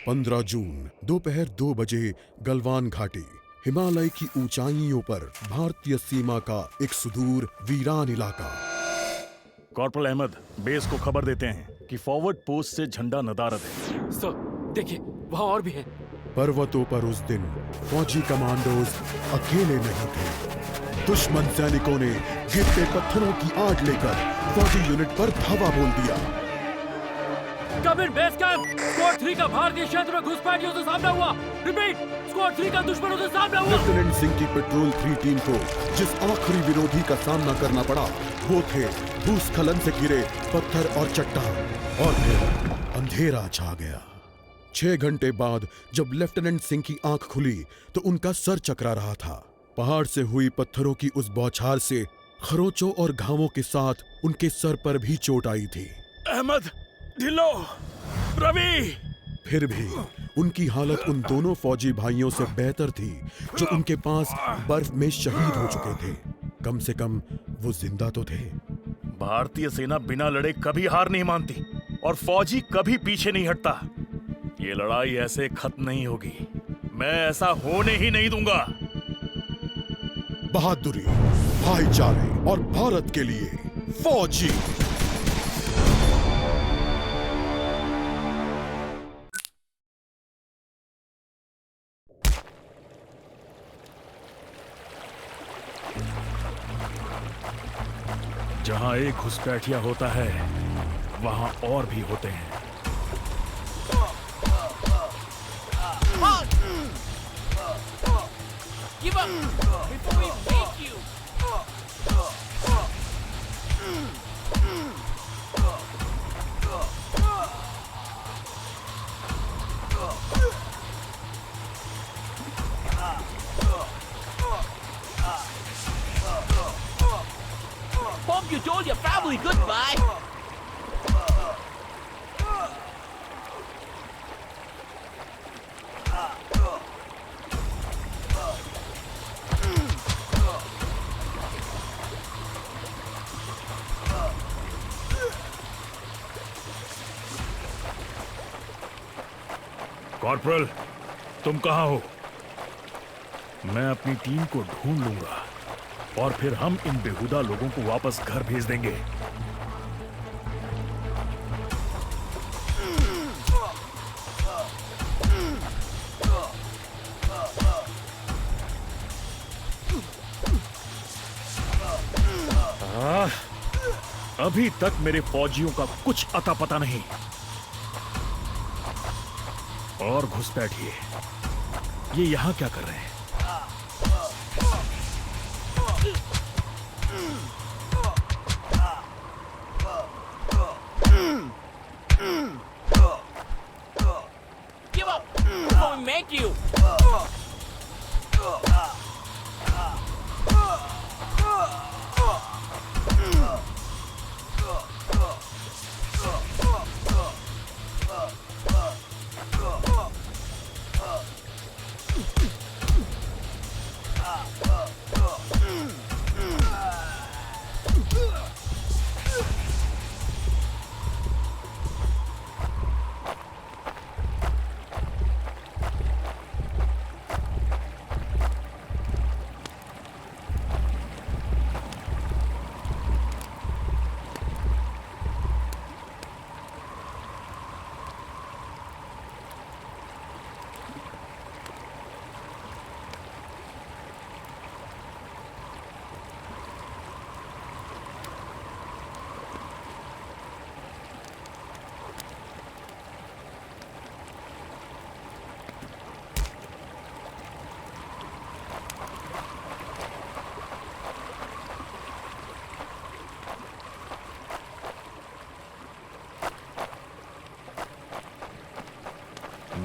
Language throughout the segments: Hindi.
15 जून दोपहर 2 बजे गलवान घाटी, हिमालय की ऊंचाइयों पर भारतीय सीमा का एक सुदूर वीरान इलाका। कॉर्पोरल अहमद, बेस को खबर देते हैं कि फॉरवर्ड पोस्ट से झंडा नदारद है। सर देखिए, वहाँ और भी हैं। पर्वतों पर उस दिन फौजी कमांडोज अकेले नहीं थे। दुश्मन सैनिकों ने गिरते पत्थरों की आड़ लेकर फौजी यूनिट पर धावा बोल दिया। कम इन बेस कैंप, स्क्वाड 3 का भारतीय क्षेत्र में घुसपैठियों से सामना हुआ। रिपीट, स्क्वाड 3 का दुश्मनों से सामना हुआ। लेफ्टिनेंट सिंह की पेट्रोल 3 टीम को जिस आखिरी विरोधी का सामना करना पड़ा वो थे भूस्खलन से घिरे पत्थर और चट्टान। और फिर अंधेरा छा गया। 6 घंटे बाद जब लेफ्टिनेंट सिंह की आंख खुली तो उनका सर चकरा रहा था। पहाड़ से हुई पत्थरों की उस बौछार से खरोंचों और घावों के साथ उनके सर पर भी चोट आई थी। अहमद, ढिल्लो, रवि। फिर भी उनकी हालत उन दोनों फौजी भाइयों से बेहतर थी जो उनके पास बर्फ में शहीद हो चुके थे। कम से कम वो जिंदा तो थे। भारतीय सेना बिना लड़े कभी हार नहीं मानती और फौजी कभी पीछे नहीं हटता। ये लड़ाई ऐसे खत्म नहीं होगी। मैं ऐसा होने ही नहीं दूंगा। बहादुरी, भाईचारे और भारत के लिए फौजी। जहां एक घुसपैठिया होता है वहां और भी होते हैं। Give up before we make you. Bob, you told your family goodbye. Corporal, तुम कहां हो? मैं अपनी टीम को ढूंढ लूंगा और फिर हम इन बेहुदा लोगों को वापस घर भेज देंगे। अभी तक मेरे फौजियों का कुछ अता पता नहीं। और घुसपैठिए, ये यहां क्या कर रहे हैं? Give up before we make you.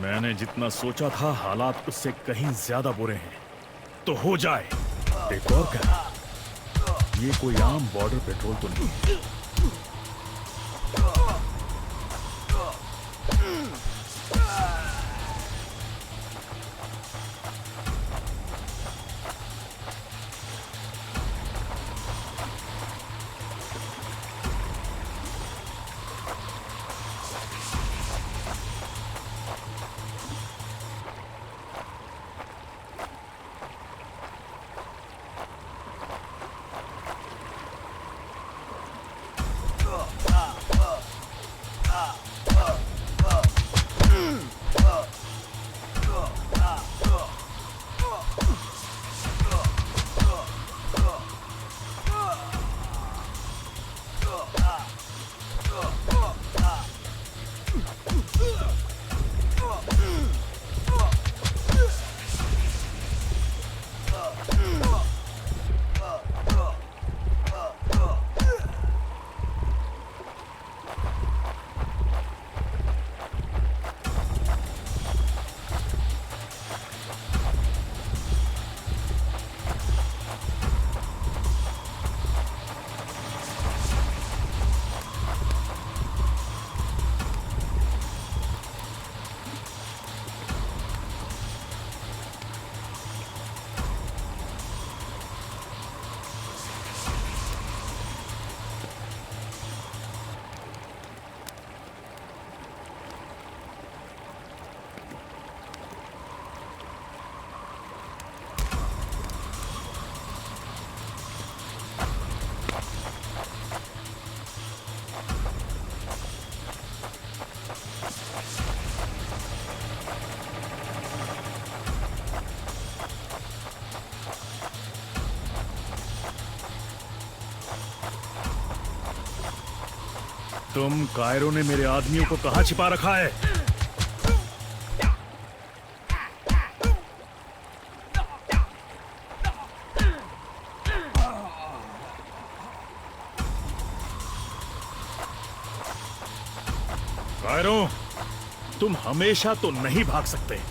मैंने जितना सोचा था हालात उससे कहीं ज्यादा बुरे हैं। तो हो जाए। एक और क्या, ये कोई आम बॉर्डर पेट्रोल तो नहीं। तुम कायरो ने मेरे आदमियों को कहां छिपा रखा है? कायरो, तुम हमेशा तो नहीं भाग सकते।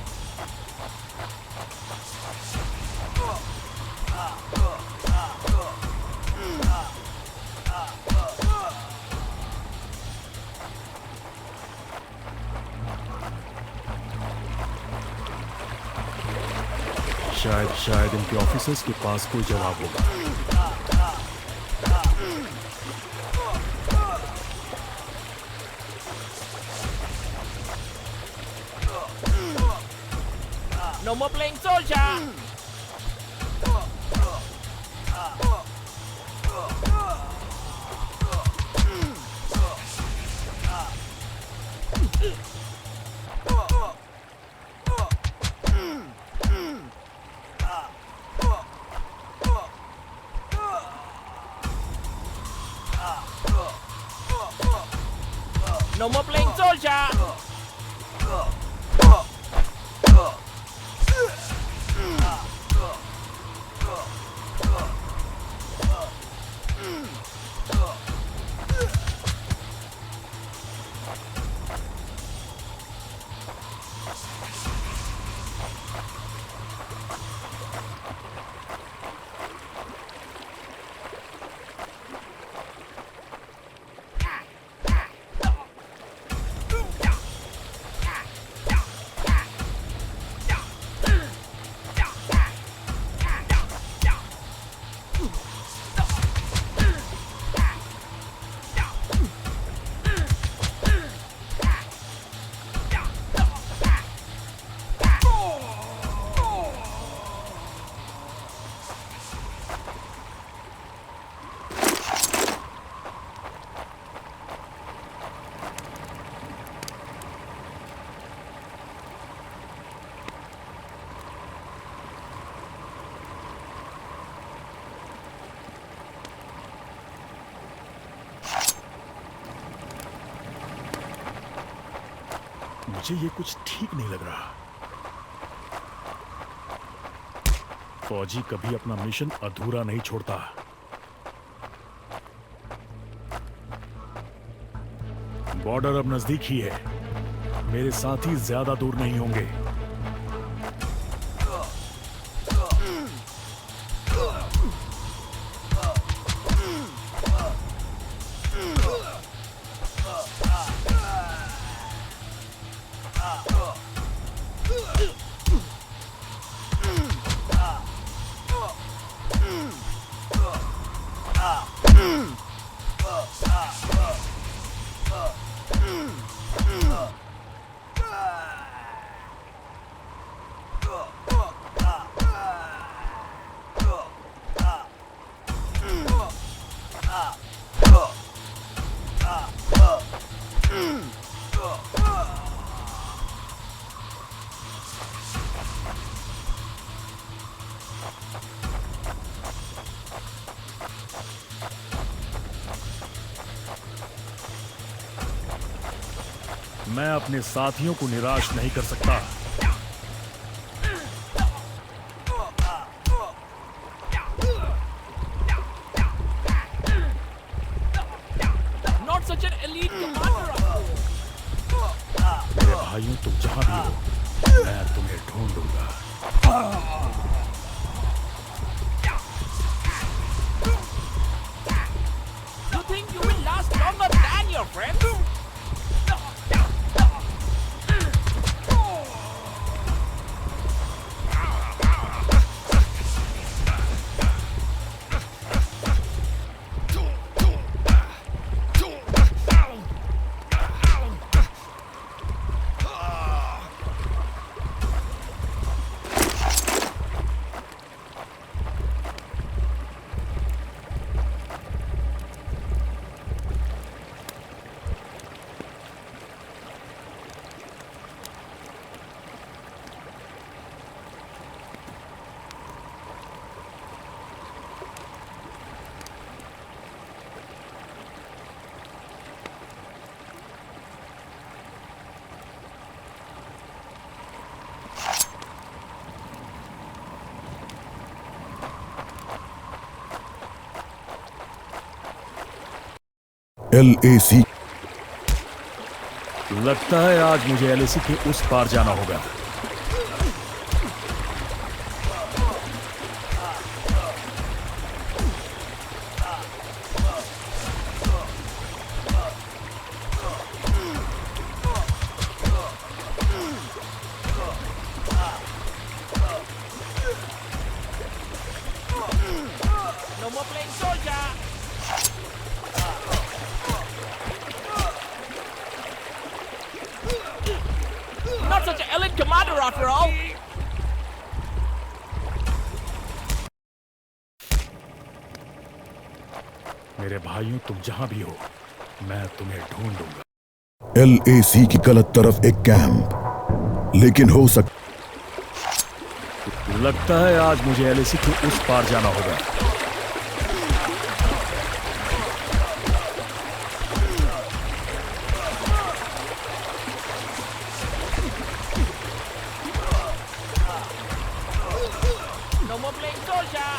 शायद इनके ऑफिसर्स के पास कोई जवाब होगा। No more playing soldier! No more playing soldier! मुझे ये कुछ ठीक नहीं लग रहा। फौजी कभी अपना मिशन अधूरा नहीं छोड़ता। बॉर्डर अब नजदीक ही है। मेरे साथी ज्यादा दूर नहीं होंगे। मैं अपने साथियों को निराश नहीं कर सकता। Not such an elite commander! मेरे भाइयों, तुम जहां भी हो, मैं तुम्हें ढूंढूंगा। You think you will last longer than your friends? LAC लगता है आज मुझे LAC के उस पार जाना होगा। No more playing soldier. Not such an elite commander after all. मेरे भाइयों, तुम जहां भी हो, मैं तुम्हें ढूंढूंगा। LAC की गलत तरफ एक कैंप, लेकिन हो सकता लगता है आज मुझे LAC के उस पार जाना होगा। No more playing soldier.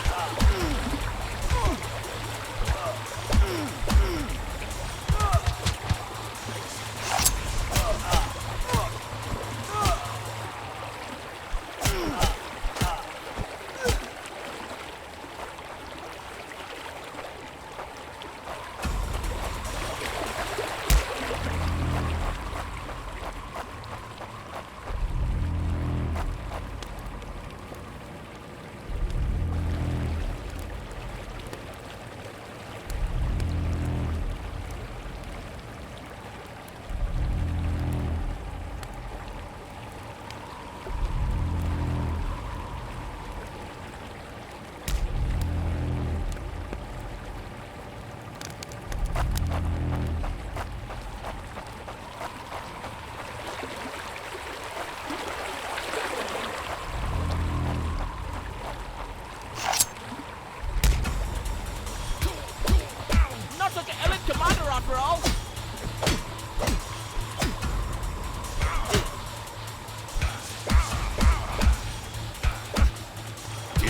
Not such an elite commander after all.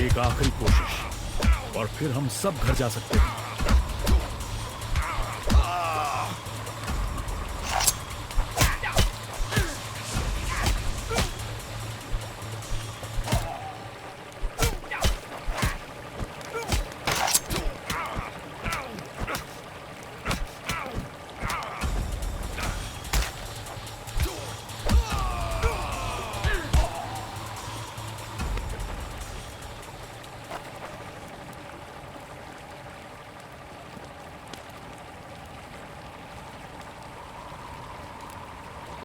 एक आखिरी कोशिश और फिर हम सब घर जा सकते हैं।